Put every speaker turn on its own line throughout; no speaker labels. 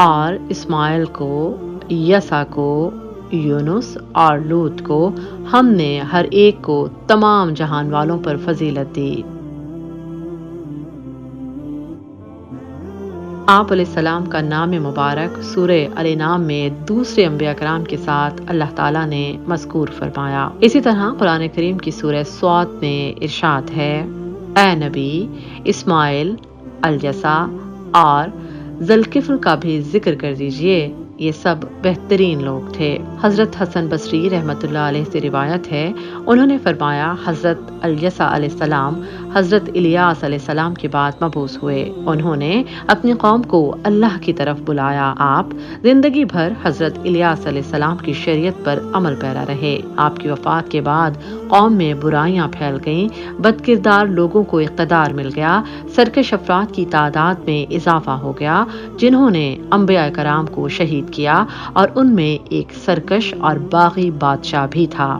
اور اسماعیل کو، یسع کو، یونس اور لوط کو ہم نے ہر ایک کو تمام جہان والوں پر فضیلت دی۔ آپ علیہ السلام کا نام مبارک سورہ الانعام میں دوسرے انبیاء کرام کے ساتھ اللہ تعالیٰ نے مذکور فرمایا۔ اسی طرح قرآن کریم کی سورہ صاد میں ارشاد ہے، اے نبی، اسماعیل، الیسع اور ذوالکفل کا بھی ذکر کر دیجئے، یہ سب بہترین لوگ تھے۔ حضرت حسن بصری رحمۃ اللہ علیہ سے روایت ہے، انہوں نے فرمایا، حضرت الیسع علیہ السلام حضرت الیاس علیہ السلام کے بعد مبعوث ہوئے۔ انہوں نے اپنی قوم کو اللہ کی طرف بلایا۔ آپ زندگی بھر حضرت الیاس علیہ السلام کی شریعت پر عمل پیرا رہے۔ آپ کی وفات کے بعد قوم میں برائیاں پھیل گئیں، بد کردار لوگوں کو اقتدار مل گیا، سرکش افراد کی تعداد میں اضافہ ہو گیا جنہوں نے انبیاء کرام کو شہید کیا، اور ان میں ایک سرکش اور باغی بادشاہ بھی تھا۔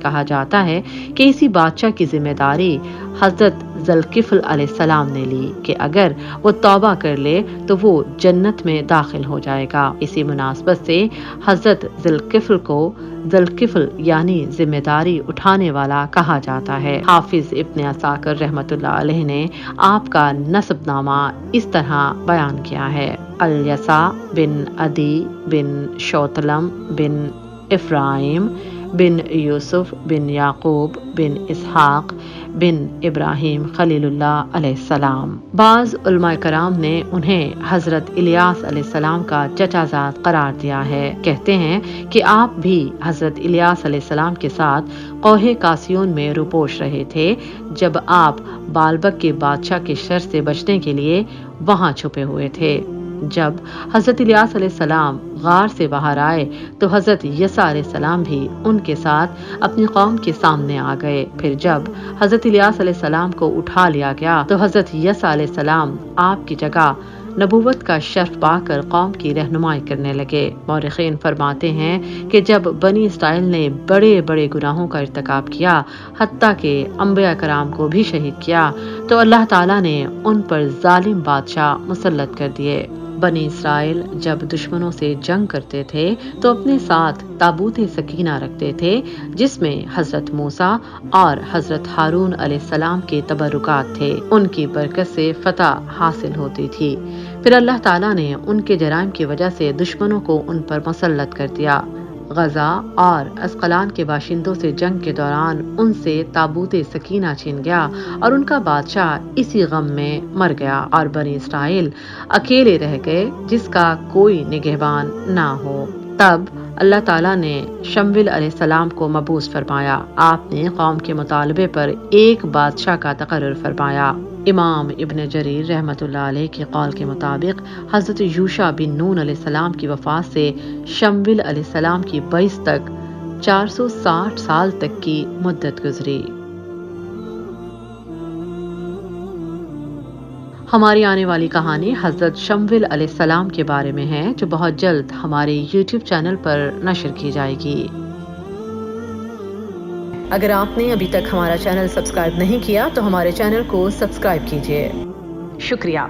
کہا جاتا ہے کہ اسی بادشاہ کی ذمہ داری حضرت ذوالکفل علیہ السلام نے لی کہ اگر وہ توبہ کر لے تو وہ جنت میں داخل ہو جائے گا۔ اسی مناسبت سے حضرت ذوالکفل کو ذوالکفل یعنی ذمہ داری اٹھانے والا کہا جاتا ہے۔ حافظ ابن عساکر رحمۃ اللہ علیہ نے آپ کا نسب نامہ اس طرح بیان کیا ہے، الیسع بن عدی بن شوتلم بن افرایم بن یوسف بن یعقوب بن اسحاق بن ابراہیم خلیل اللہ علیہ السلام۔ بعض علماء کرام نے انہیں حضرت الیاس علیہ السلام کا چچا زاد قرار دیا ہے۔ کہتے ہیں کہ آپ بھی حضرت الیاس علیہ السلام کے ساتھ کوہ کاسیون میں روپوش رہے تھے جب آپ بالبک کے بادشاہ کے شر سے بچنے کے لیے وہاں چھپے ہوئے تھے۔ جب حضرت الیاس علیہ السلام غار سے باہر آئے تو حضرت یسع علیہ السلام بھی ان کے ساتھ اپنی قوم کے سامنے آ گئے۔ پھر جب حضرت الیاس علیہ السلام کو اٹھا لیا گیا تو حضرت یسع علیہ السلام آپ کی جگہ نبوت کا شرف پا کر قوم کی رہنمائی کرنے لگے۔ مورخین فرماتے ہیں کہ جب بنی اسرائیل نے بڑے بڑے گناہوں کا ارتکاب کیا، حتیٰ کہ انبیاء کرام کو بھی شہید کیا، تو اللہ تعالیٰ نے ان پر ظالم بادشاہ مسلط کر دیے۔ بنی اسرائیل جب دشمنوں سے جنگ کرتے تھے تو اپنے ساتھ تابوت سکینہ رکھتے تھے، جس میں حضرت موسیٰ اور حضرت ہارون علیہ السلام کے تبرکات تھے۔ ان کی برکت سے فتح حاصل ہوتی تھی۔ پھر اللہ تعالیٰ نے ان کے جرائم کی وجہ سے دشمنوں کو ان پر مسلط کر دیا۔ غزہ اور اسقلان کے باشندوں سے جنگ کے دوران ان سے تابوت سکینہ چھن گیا اور ان کا بادشاہ اسی غم میں مر گیا، اور بنی اسرائیل اکیلے رہ گئے جس کا کوئی نگہبان نہ ہو۔ تب اللہ تعالیٰ نے شمویل علیہ السلام کو مبعوث فرمایا۔ آپ نے قوم کے مطالبے پر ایک بادشاہ کا تقرر فرمایا۔ امام ابن جریر رحمۃ اللہ علیہ کے قول کے مطابق حضرت یوشع بن نون علیہ السلام کی وفات سے شمویل علیہ السلام کی بعثت تک 460 سال تک کی مدت گزری۔ ہماری آنے والی کہانی حضرت شمویل علیہ السلام کے بارے میں ہے، جو بہت جلد ہمارے یوٹیوب چینل پر نشر کی جائے گی۔ اگر آپ نے ابھی تک ہمارا چینل سبسکرائب نہیں کیا تو ہمارے چینل کو سبسکرائب کیجیے۔ شکریہ۔